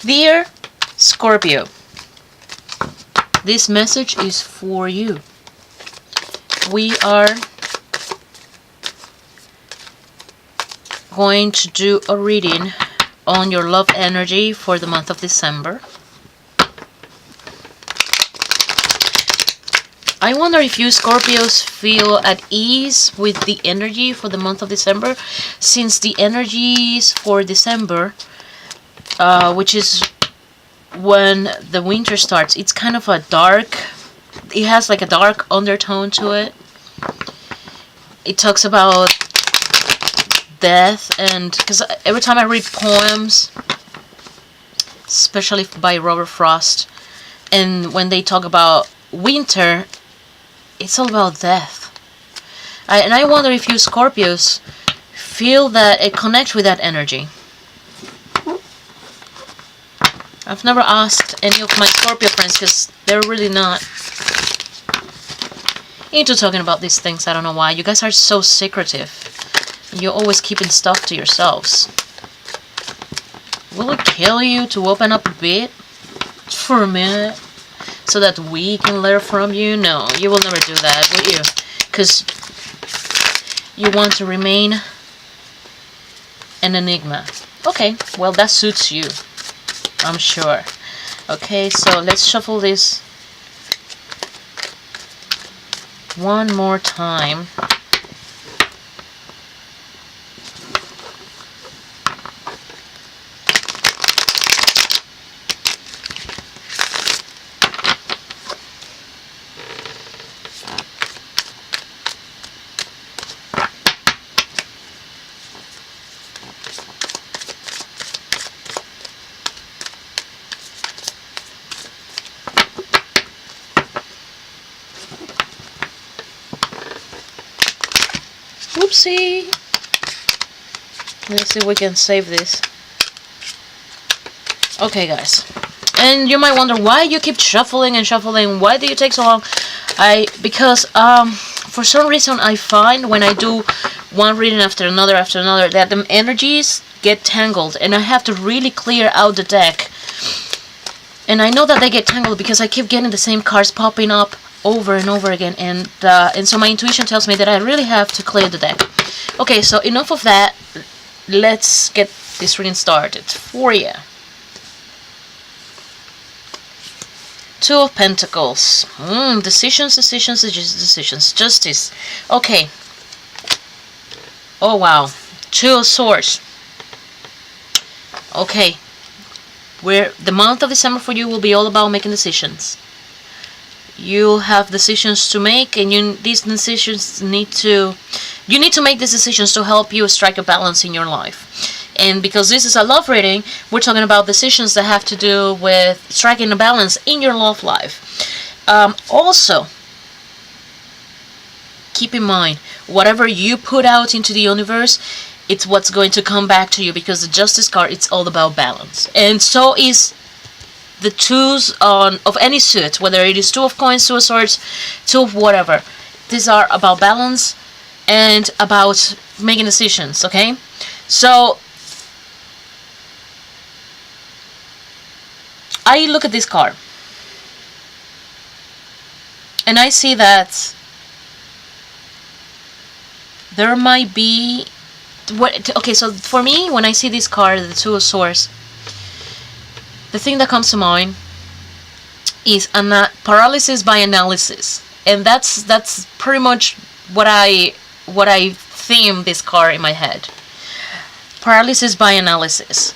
Dear Scorpio, this message is for you. We are going to do a reading on your love energy for the month of December. I wonder if you Scorpios feel at ease with the energy for the month of December, since the energies for December, which is when the winter starts, it's kind of a dark, it has like a dark undertone to it. It talks about death, and because every time I read poems, especially by Robert Frost, and when they talk about winter, it's all about death. And I wonder if you Scorpios feel that it connects with that energy. I've never asked any of my Scorpio friends because they're really not into talking about these things. I don't know why. You guys are so secretive. You're always keeping stuff to yourselves. Will it kill you to open up a bit for a minute so that we can learn from you? No, you will never do that, will you? Because you want to remain an enigma. Okay, well, that suits you, I'm sure. Okay, so let's shuffle this one more time. Whoopsie. Let's see if we can save this. Okay, guys. And you might wonder why you keep shuffling and shuffling. Why do you take so long? Because for some reason I find when I do one reading after another that the energies get tangled, and I have to really clear out the deck. And I know that they get tangled because I keep getting the same cards popping up over and over again, and so my intuition tells me that I really have to clear the deck. Okay, so enough of that. Let's get this reading started for you. Two of Pentacles. Decisions. Justice. Okay. Oh, wow. Two of Swords. Okay. The month of December for you will be all about making decisions. You have decisions to make, and these decisions you need to make these decisions to help you strike a balance in your life. And because this is a love reading, we're talking about decisions that have to do with striking a balance in your love life. Also, keep in mind, whatever you put out into the universe, it's what's going to come back to you, because the Justice card, it's all about balance. And so is the twos of any suit, whether it is Two of Coins, Two of Swords, Two of whatever. These are about balance and about making decisions, okay? So, I look at this card, and I see that there might be... Okay, so for me, when I see this card, the Two of Swords, the thing that comes to mind is paralysis by analysis, and that's pretty much what I theme this card in my head. Paralysis by analysis.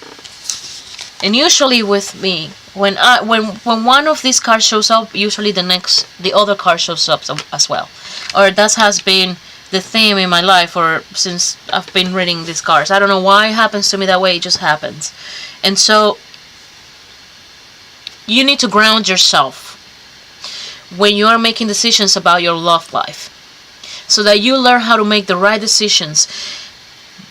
And usually with me, when one of these cards shows up, usually the other card shows up as well, or that has been the theme in my life, or since I've been reading these cards. I don't know why it happens to me that way. It just happens. And so you need to ground yourself when you are making decisions about your love life, so that you learn how to make the right decisions.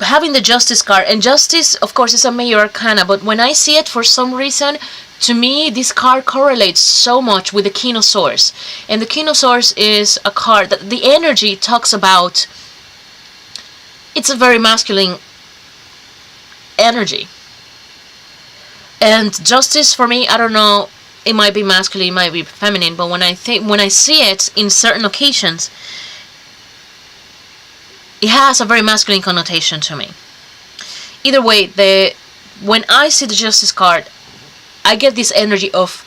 Having the Justice card, and Justice, of course, is a major arcana, but when I see it, for some reason, to me, this card correlates so much with the King of Swords. And the King of Swords is a card that the energy talks about. It's a very masculine energy. And justice for me, I don't know, it might be masculine, it might be feminine, but when I see it in certain occasions, it has a very masculine connotation to me. Either way, when I see the justice card, I get this energy of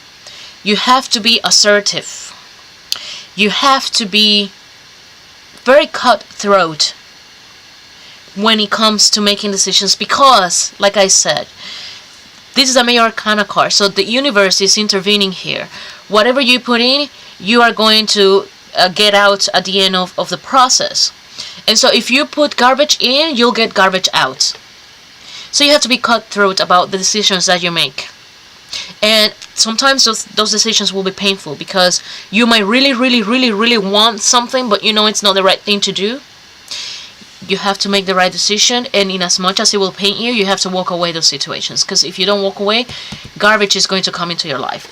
you have to be assertive. You have to be very cutthroat when it comes to making decisions because, like I said, this is a major arcana card, so the universe is intervening here. Whatever you put in, you are going to get out at the end of the process. And so if you put garbage in, you'll get garbage out. So you have to be cutthroat about the decisions that you make. And sometimes those decisions will be painful because you might really want something, but you know it's not the right thing to do. You have to make the right decision, and in as much as it will pain you, you have to walk away those situations, because if you don't walk away, garbage is going to come into your life.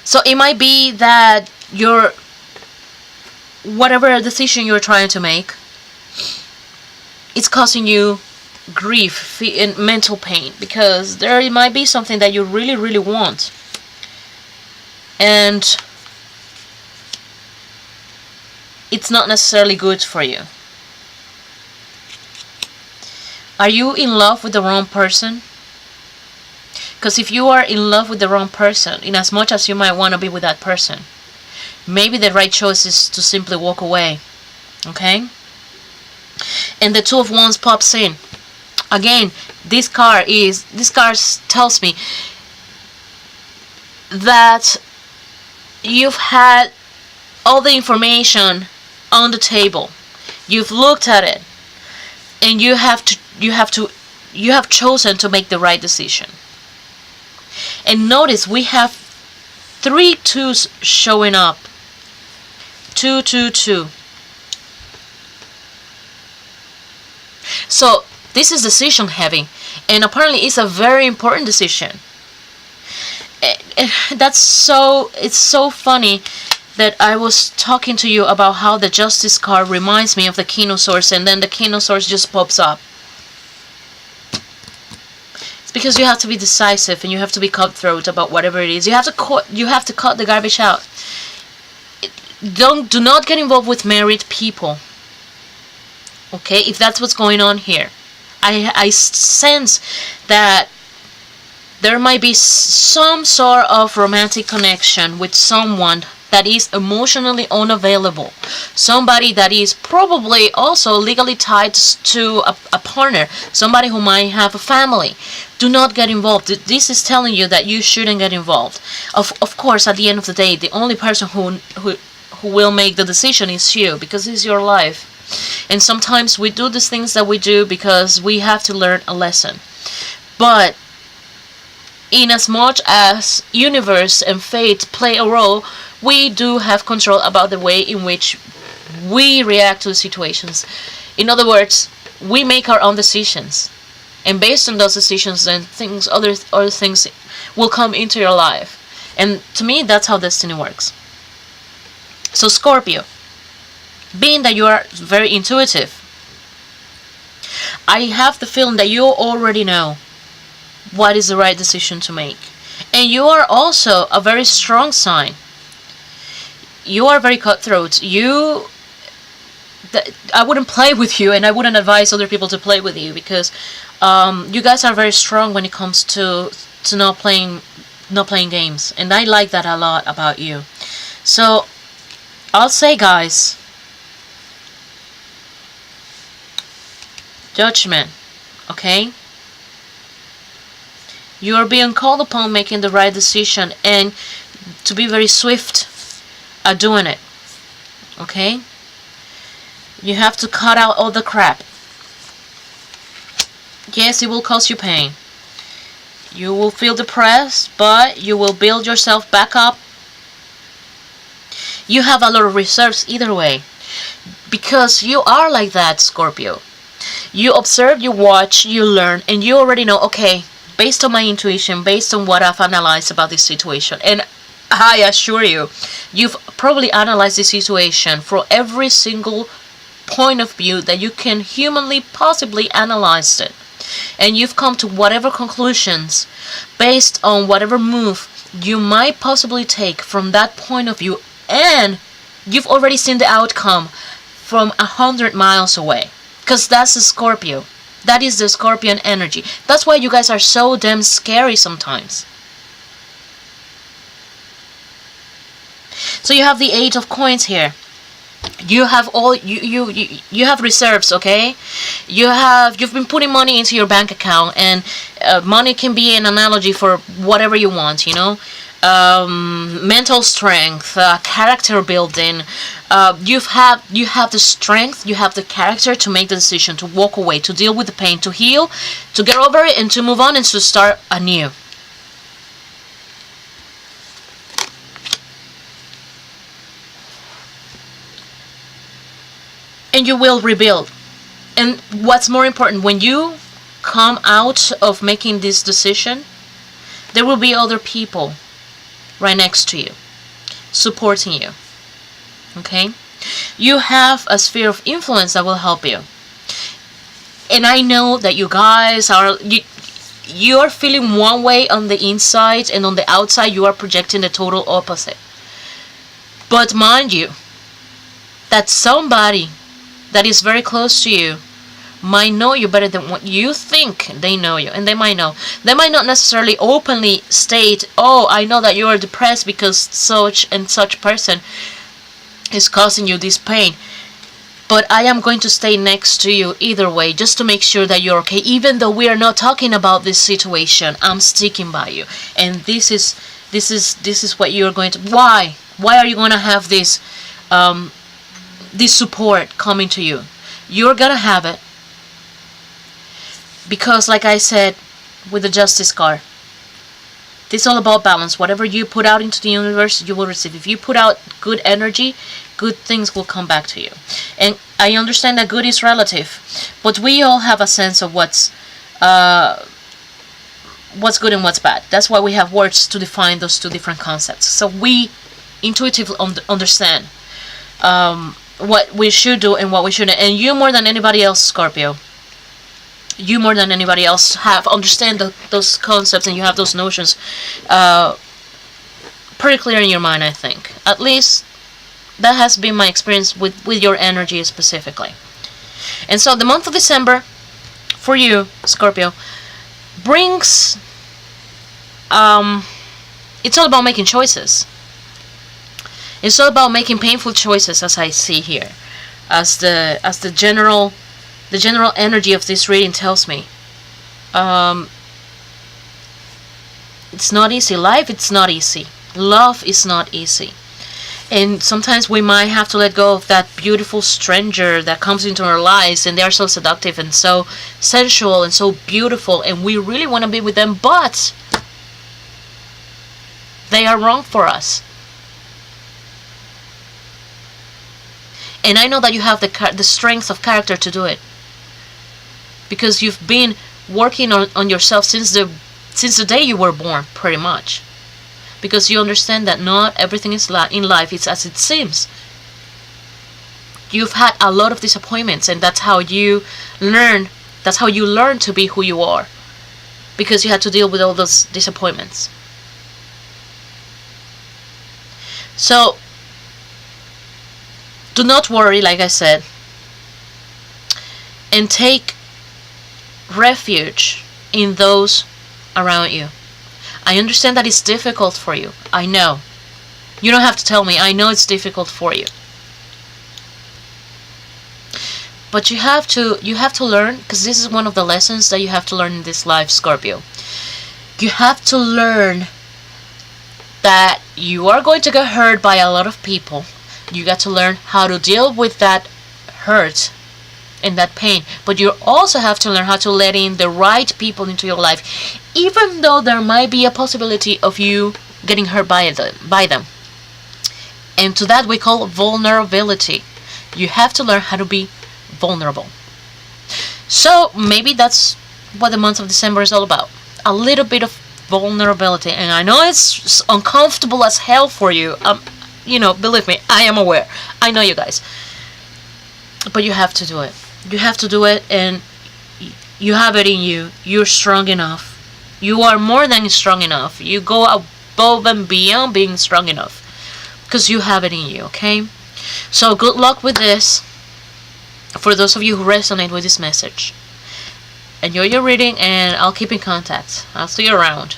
So it might be that whatever decision you're trying to make, it's causing you grief and mental pain, because there might be something that you really want, and it's not necessarily good for you. Are you in love with the wrong person? Because if you are in love with the wrong person, in as much as you might want to be with that person, maybe the right choice is to simply walk away. Okay? And the Two of Wands pops in. Again, this card tells me that you've had all the information on the table. You've looked at it, and you have chosen to make the right decision. And notice we have 3 twos showing up. 2, 2, 2. So this is decision heavy, and apparently it's a very important decision. It's so funny that I was talking to you about how the Justice card reminds me of the King of Swords, and then the King of Swords just pops up. It's because you have to be decisive and you have to be cutthroat about whatever it is. You have to cut the garbage out. Do not get involved with married people. Okay, if that's what's going on here. I sense that there might be some sort of romantic connection with someone that is emotionally unavailable. Somebody that is probably also legally tied to a partner. Somebody who might have a family. Do not get involved. This is telling you that you shouldn't get involved. Of course, at the end of the day, the only person who will make the decision is you, because it's your life. And sometimes we do these things that we do because we have to learn a lesson. But in as much as universe and fate play a role, we do have control about the way in which we react to situations. In other words, we make our own decisions, and based on those decisions, then other things will come into your life. And to me, that's how destiny works. So Scorpio, being that you are very intuitive, I have the feeling that you already know what is the right decision to make. And you are also a very strong sign. You are very cutthroat. I wouldn't play with you, and I wouldn't advise other people to play with you, because you guys are very strong when it comes to not playing games, and I like that a lot about you. So I'll say, guys, Judgment, okay? You are being called upon making the right decision, and to be very swift at doing it, okay? You have to cut out all the crap. Yes, it will cause you pain. You will feel depressed, but you will build yourself back up. You have a lot of reserves either way, because you are like that, Scorpio. You observe, you watch, you learn, and you already know, okay, based on my intuition, based on what I've analyzed about this situation, and I assure you, you've probably analyzed this situation from every single point of view that you can humanly possibly analyze it. and you've come to whatever conclusions based on whatever move you might possibly take from that point of view, and you've already seen the outcome from 100 miles away, because that's the Scorpio. That is the Scorpion energy. That's why you guys are so damn scary sometimes. So you have the Eight of Coins here. You have all you have reserves, okay? You've been putting money into your bank account, and money can be an analogy for whatever you want, you know. Mental strength, character building. You have the strength, you have the character to make the decision, to walk away, to deal with the pain, to heal, to get over it, and to move on and to start anew. And you will rebuild. And what's more important, when you come out of making this decision, there will be other people right next to you, supporting you. Okay? You have a sphere of influence that will help you. And I know that you guys are, you're feeling one way on the inside, and on the outside you are projecting the total opposite. But mind you, that somebody that is very close to you might know you better than what you think they know you. And they might know. They might not necessarily openly state, oh, I know that you are depressed because such and such person is causing you this pain. But I am going to stay next to you either way, just to make sure that you're okay. Even though we are not talking about this situation, I'm sticking by you. And this is what you're going to... Why? Why are you going to have this support coming to you? You're gonna have it because, like I said with the Justice card, this is all about balance. Whatever you put out into the universe, you will receive. If you put out good energy, good things will come back to you. And I understand that good is relative, but we all have a sense of what's good and what's bad. That's why we have words to define those two different concepts, so we intuitively understand what we should do and what we shouldn't. And you more than anybody else, Scorpio, you more than anybody else understand those concepts, and you have those notions pretty clear in your mind, I think. At least that has been my experience with your energy specifically. And so the month of December for you, Scorpio, brings it's all about making choices. It's all about making painful choices, as I see here, as the general energy of this reading tells me. It's not easy. Life, it's not easy. Love is not easy. And sometimes we might have to let go of that beautiful stranger that comes into our lives, and they are so seductive and so sensual and so beautiful, and we really want to be with them, but they are wrong for us. And I know that you have the strength of character to do it, because you've been working on yourself since the day you were born, pretty much. Because you understand that not everything in life is as it seems. You've had a lot of disappointments, and that's how you learn. That's how you learn to be who you are, because you had to deal with all those disappointments. So do not worry, like I said, and take refuge in those around you. I understand that it's difficult for you. I know. You don't have to tell me. I know it's difficult for you. But you have to learn, because this is one of the lessons that you have to learn in this life, Scorpio. You have to learn that you are going to get hurt by a lot of people. You got to learn how to deal with that hurt and that pain. But you also have to learn how to let in the right people into your life, even though there might be a possibility of you getting hurt by them. And to that we call vulnerability. You have to learn how to be vulnerable. So maybe that's what the month of December is all about. A little bit of vulnerability. And I know it's uncomfortable as hell for you. Believe me, I am aware. I know you guys. But you have to do it. You have to do it, and You have it in you. You're strong enough. You are more than strong enough. You go above and beyond being strong enough. Because you have it in you, okay? So good luck with this. For those of you who resonate with this message. Enjoy your reading and I'll keep in contact. I'll see you around.